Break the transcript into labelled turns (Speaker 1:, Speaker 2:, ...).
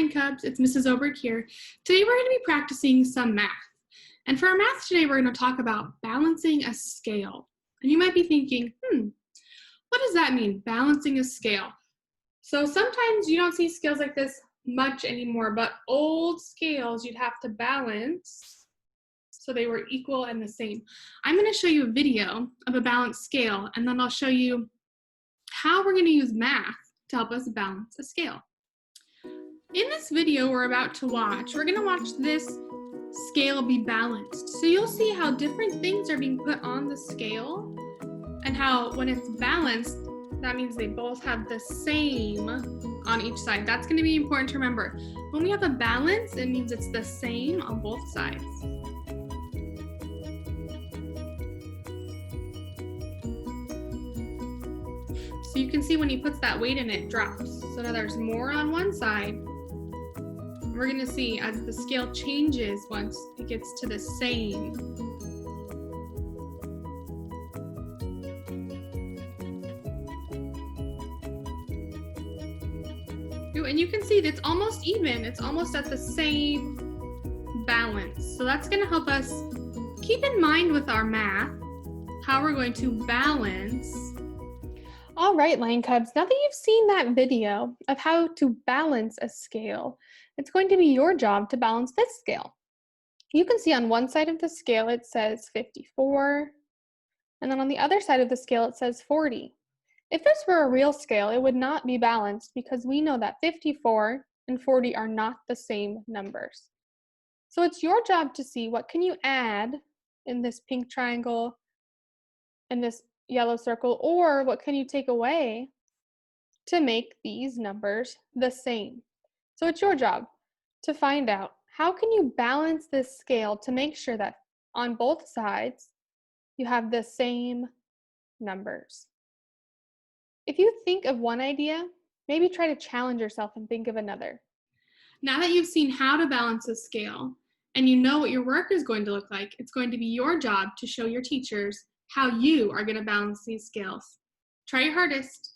Speaker 1: Lion Cubs, it's Mrs. Oberg here. Today we're going to be practicing some math. And for our math today, we're going to talk about balancing a scale. And you might be thinking, what does that mean, balancing a scale? So sometimes you don't see scales like this much anymore, but old scales you'd have to balance so they were equal and the same. I'm going to show you a video of a balanced scale, and then I'll show you how we're going to use math to help us balance a scale. In this video we're about to watch, we're going to watch this scale be balanced. So you'll see how different things are being put on the scale and how when it's balanced, that means they both have the same on each side. That's going to be important to remember. When we have a balance, it means it's the same on both sides. So you can see when he puts that weight in, it drops. So now there's more on one side. We're going to see as the scale changes once it gets to the same. Ooh, and you can see that it's almost even. It's almost at the same balance. So that's going to help us keep in mind with our math how we're going to balance. All right, Lion Cubs, now that you've seen that video of how to balance a scale, it's going to be your job to balance this scale. You can see on one side of the scale it says 54, and then on the other side of the scale it says 40. If this were a real scale, it would not be balanced because we know that 54 and 40 are not the same numbers. So it's your job to see what can you add in this pink triangle and this yellow circle, or what can you take away to make these numbers the same. So it's your job to find out how can you balance this scale to make sure that on both sides you have the same numbers. If you think of one idea, maybe try to challenge yourself and think of another. Now that you've seen how to balance a scale and you know what your work is going to look like, it's going to be your job to show your teachers how you are going to balance these scales. Try your hardest.